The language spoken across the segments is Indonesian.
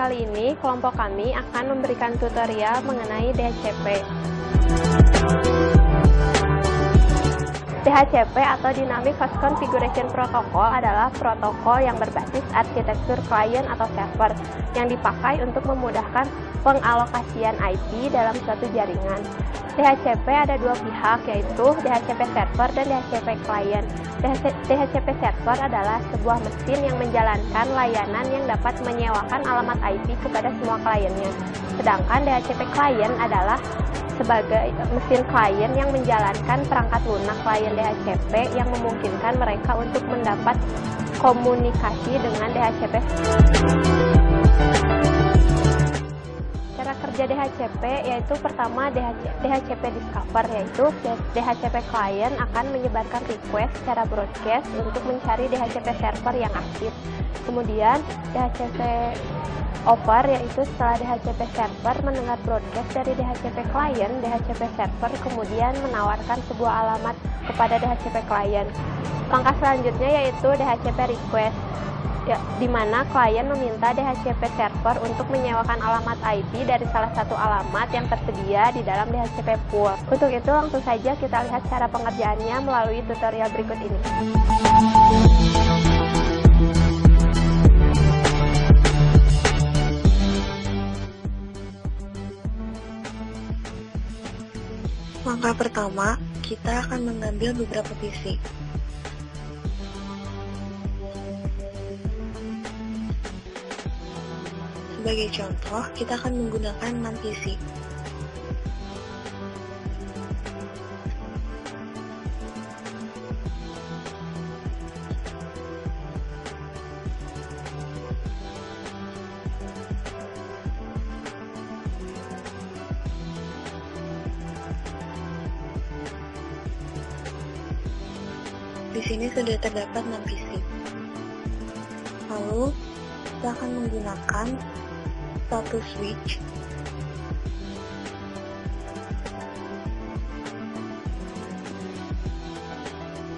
kali ini kelompok kami akan memberikan tutorial mengenai DHCP. DHCP atau Dynamic Host Configuration Protocol adalah protokol yang berbasis arsitektur klien atau server yang dipakai untuk memudahkan pengalokasian IP dalam suatu jaringan. DHCP ada dua pihak, yaitu DHCP server dan DHCP klien. DHCP server adalah sebuah mesin yang menjalankan layanan yang dapat menyewakan alamat IP kepada semua kliennya. Sedangkan DHCP klien adalah sebagai mesin klien yang menjalankan perangkat lunak klien DHCP yang memungkinkan mereka untuk mendapat komunikasi dengan DHCP. Cara kerja DHCP yaitu pertama DHCP Discover, yaitu DHCP klien akan menyebarkan request secara broadcast untuk mencari DHCP server yang aktif. Kemudian DHCP Over, yaitu setelah DHCP server mendengar broadcast dari DHCP klien, DHCP server kemudian menawarkan sebuah alamat kepada DHCP klien. Langkah selanjutnya yaitu DHCP Request, di mana klien meminta DHCP server untuk menyewakan alamat IP dari salah satu alamat yang tersedia di dalam DHCP pool. Untuk itu langsung saja kita lihat cara pengerjaannya melalui tutorial berikut ini. Langkah pertama, kita akan mengambil beberapa PC. Sebagai contoh, kita akan menggunakan 6 PC. Di sini sudah terdapat 6 PC. Lalu, kita akan menggunakan satu switch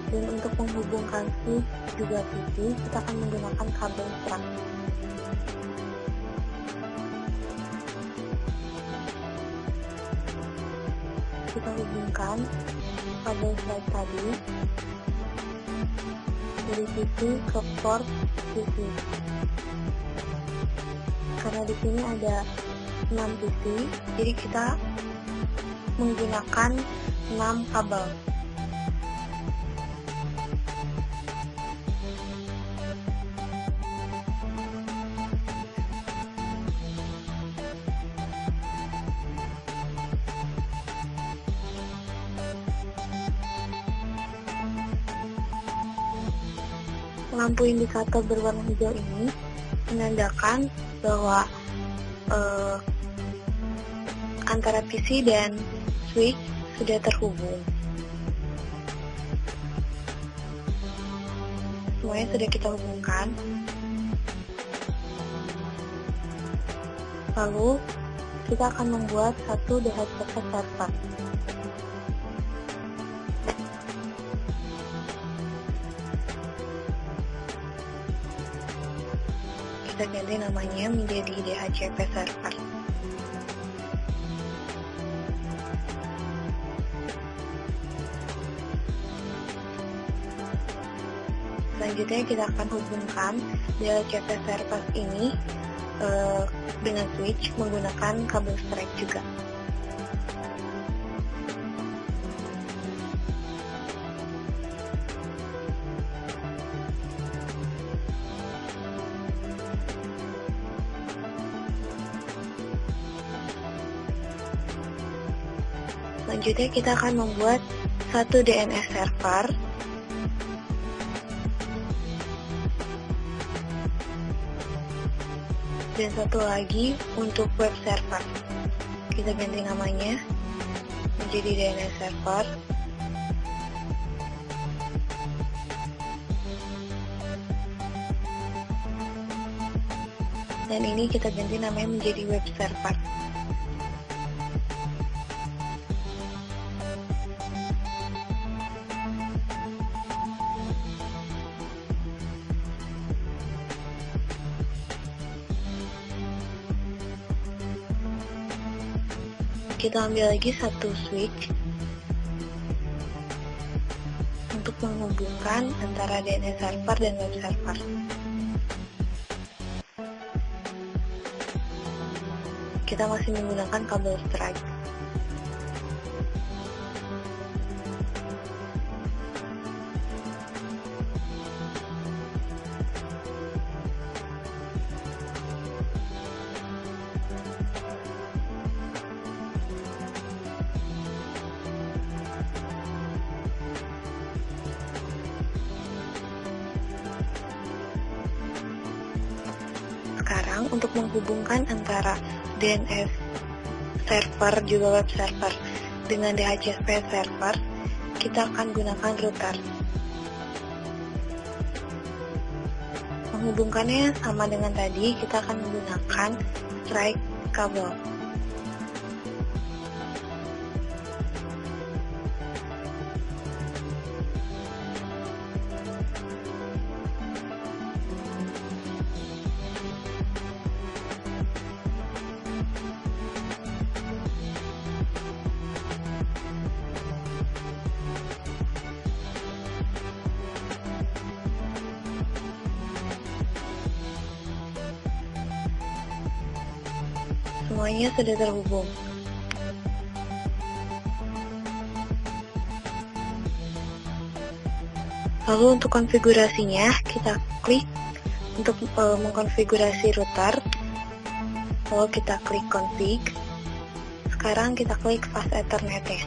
dan untuk menghubungkan switch juga PC, kita akan menggunakan kabel strap. Kita hubungkan kabel strap tadi dari PC ke port PC. Karena di sini ada 6 PC, jadi kita menggunakan 6 kabel. Lampu indikator berwarna hijau ini menandakan bahwa antara PC dan switch sudah terhubung. Semuanya sudah kita hubungkan. Lalu kita akan membuat satu DHCP server. Kita ganti namanya menjadi DHCP server. Selanjutnya kita akan hubungkan DHCP server ini dengan switch menggunakan kabel strap juga. Selanjutnya kita akan membuat satu DNS server dan satu lagi untuk web server. Kita ganti namanya menjadi DNS server. Dan ini kita ganti namanya menjadi web server. kita ambil lagi satu switch untuk menghubungkan antara DNS server dan web server. Kita masih menggunakan kabel Strike. Sekarang untuk menghubungkan antara DNS server juga web server dengan DHCP server, kita akan gunakan router. Menghubungkannya sama dengan tadi, kita akan menggunakan Strike kabel. Semuanya sudah terhubung. Lalu untuk konfigurasinya, kita klik untuk mengkonfigurasi router. Lalu kita klik config. Sekarang kita klik fast Ethernet-nya.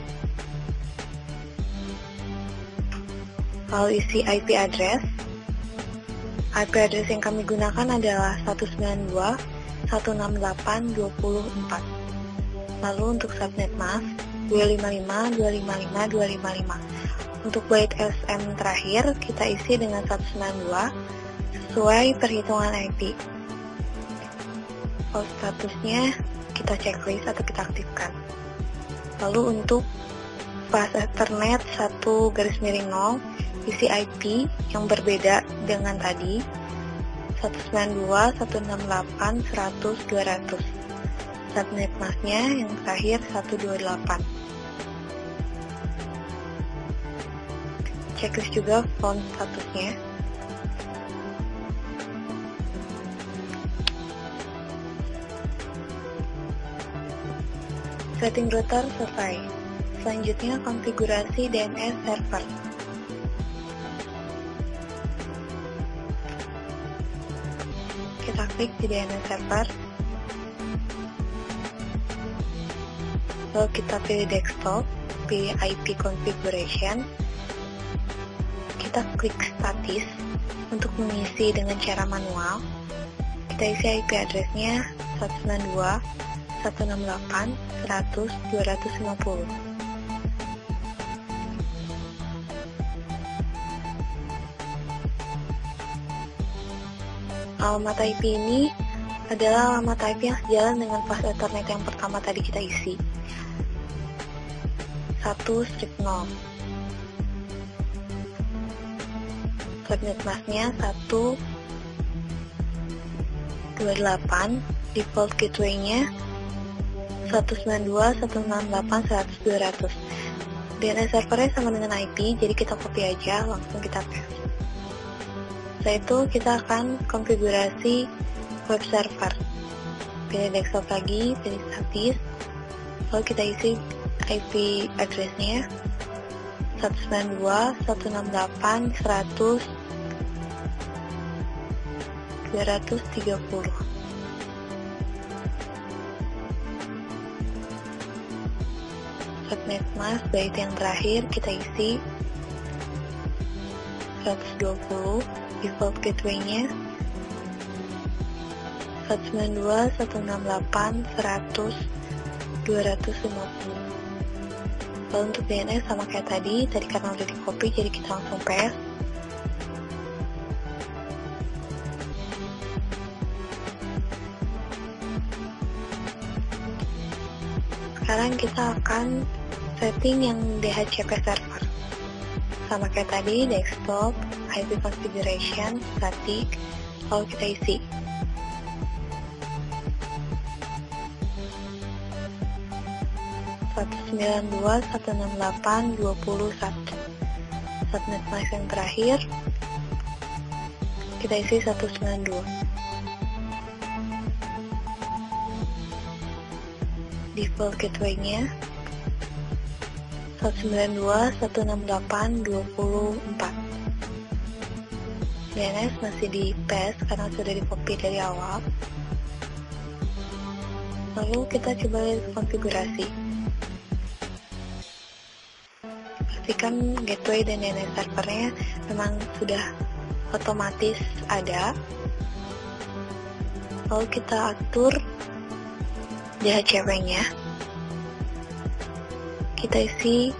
Lalu isi IP address. IP address yang kami gunakan adalah 192.168.24. Lalu untuk subnet mask 255.255.255. Untuk byte SM terakhir kita isi dengan 192 sesuai perhitungan IP. Kalau statusnya kita checklist atau kita aktifkan. Lalu untuk fast Ethernet 1/0 isi IP yang berbeda dengan tadi 192.168.100.200. Subnet masknya yang terakhir 128. Checklist juga phone statusnya. Setting router selesai. Selanjutnya konfigurasi DNS server. Kita klik di DNS server. Lalu kita pilih desktop, pilih IP configuration. Kita klik statis untuk mengisi dengan cara manual. Kita isi IP address-nya 192.168.100.250. Alamat IP ini adalah alamat IP yang sejalan dengan fast Ethernet yang pertama tadi kita isi. 1/0. Subnet masknya 128, default gateway-nya 192.168.100.200. DNS servernya sama dengan IP, jadi kita copy aja, langsung kita paste. Setelah itu kita akan konfigurasi web server. Pilih desktop lagi, pilih statis, lalu kita isi IP address-nya 192.168.100.230. Subnet mask byte yang terakhir kita isi 120, default gateway-nya 192.168.100.250. Lalu untuk DNS sama kayak tadi karena udah di copy jadi kita langsung paste. Sekarang kita akan setting yang DHCP server. Sama kayak tadi, desktop, IP configuration, static, lalu kita isi. 192.168.20.1. Subnet mask yang terakhir kita isi 192. Default gateway-nya 192.168.24. DNS masih di paste karena sudah di copy dari awal. Lalu kita coba lihat konfigurasi. Pastikan gateway dan DNS servernya memang sudah otomatis ada. Lalu kita atur DHCP-nya. Kita isi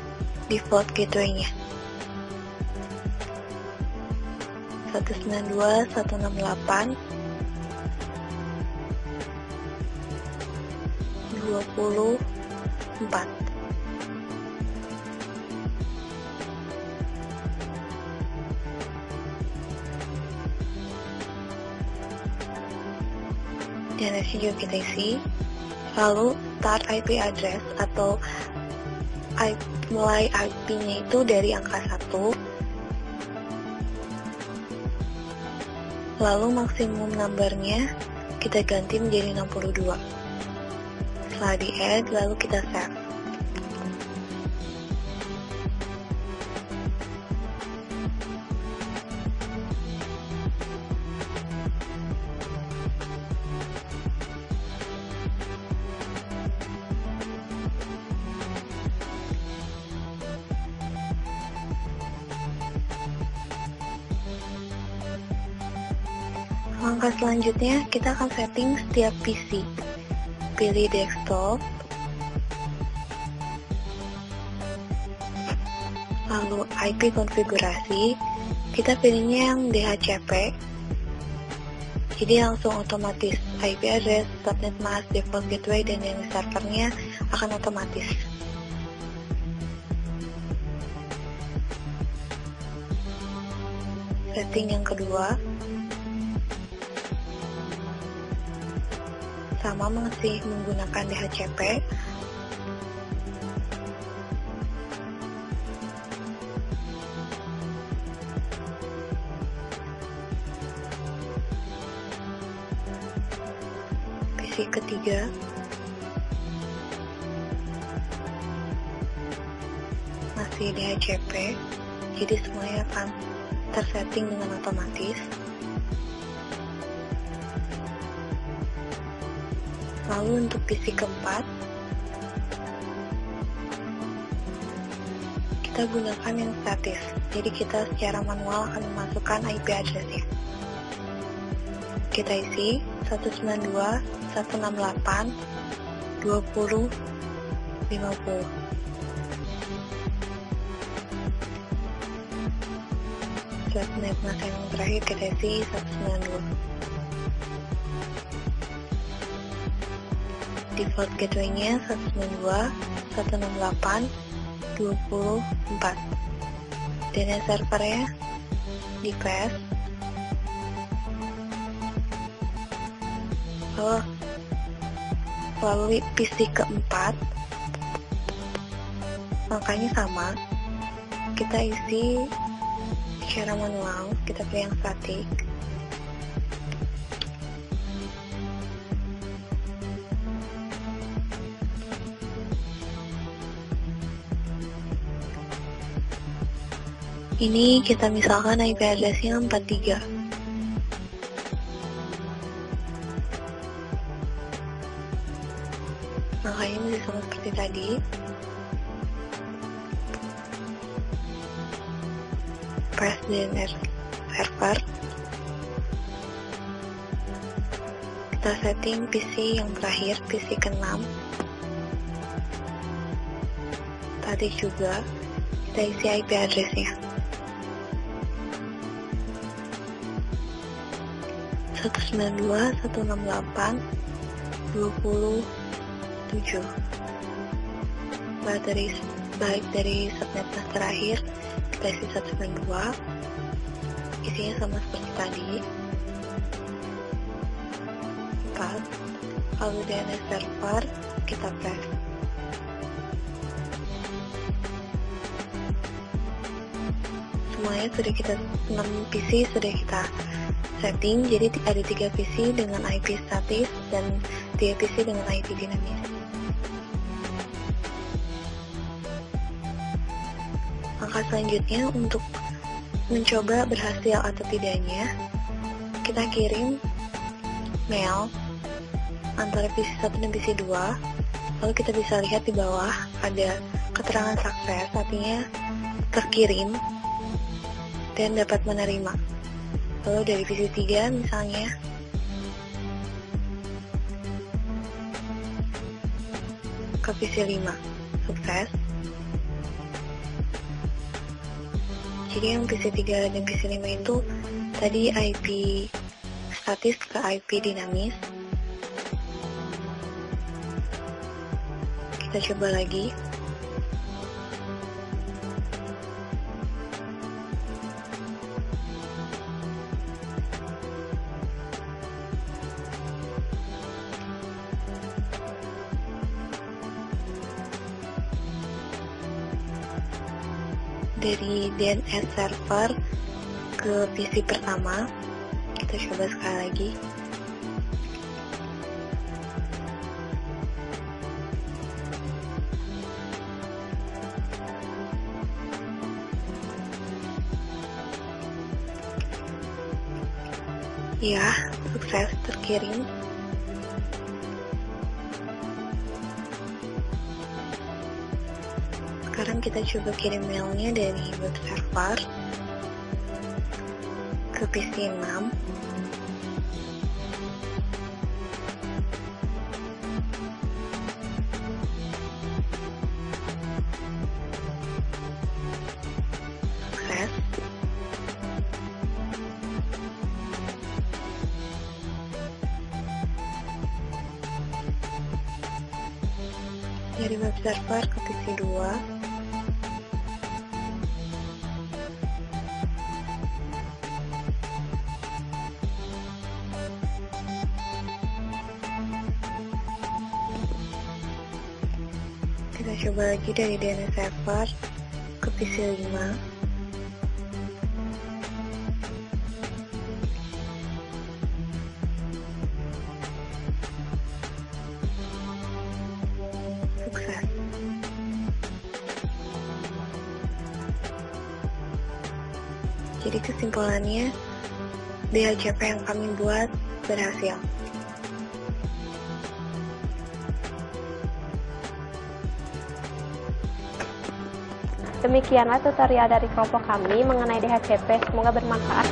default gateway-nya 192.168.24. DNS juga kita isi. Lalu start IP address atau mulai IP-nya itu dari angka 1. Lalu maksimum numbernya kita ganti menjadi 62. Setelah di add, lalu kita save. Langkah selanjutnya, kita akan setting setiap PC. Pilih desktop, lalu IP konfigurasi, kita pilihnya yang DHCP, jadi langsung otomatis IP address, subnet mask, default gateway, dan DNS servernya akan otomatis. Setting yang kedua, sama masih menggunakan DHCP. PC ketiga, masih DHCP, jadi semuanya akan tersetting dengan otomatis. Lalu untuk PC keempat, kita gunakan yang statis, jadi kita secara manual akan memasukkan IP address-nya. Kita isi 192.168.20.50. Subnet mask yang terakhir kita isi 192. Default gateway-nya 192.168.24. DNS servernya di paste. Lalu PC keempat, makanya sama, kita isi secara manual, kita pilih yang statik. Ini kita misalkan IP address-nya 43. Makanya masih sama seperti tadi. Press DNS server. Kita setting PC yang terakhir, PC ke-6. Tadi juga kita isi IP address-nya 192.168.20.7. Balik dari subnet mask terakhir, kita isi 192. Isinya sama seperti tadi. 4. Lalu DNS server kita press. semuanya sudah kita 6 PC sudah kita setting, jadi ada 3 PC dengan IP statis dan 3 PC dengan IP dinamis. Langkah selanjutnya untuk mencoba berhasil atau tidaknya, kita kirim mail antara PC 1 dan PC 2, lalu kita bisa lihat di bawah ada keterangan sukses, artinya terkirim dan dapat menerima. Lalu dari PC 3 misalnya, ke PC 5, sukses. Jadi yang PC 3 dan PC 5 itu tadi IP statis ke IP dinamis. Kita coba lagi. Dari DNS server ke PC pertama, kita coba sekali lagi. Ya, sukses terkirim. Sekarang kita coba kirim mailnya dari web server ke PC 6. Sukses. Dari web server ke PC 2. Kita coba lagi dari DNS server ke PC 5. Sukses. Jadi kesimpulannya, DHCP yang kami buat berhasil. Demikianlah tutorial dari kelompok kami mengenai DHCP, semoga bermanfaat.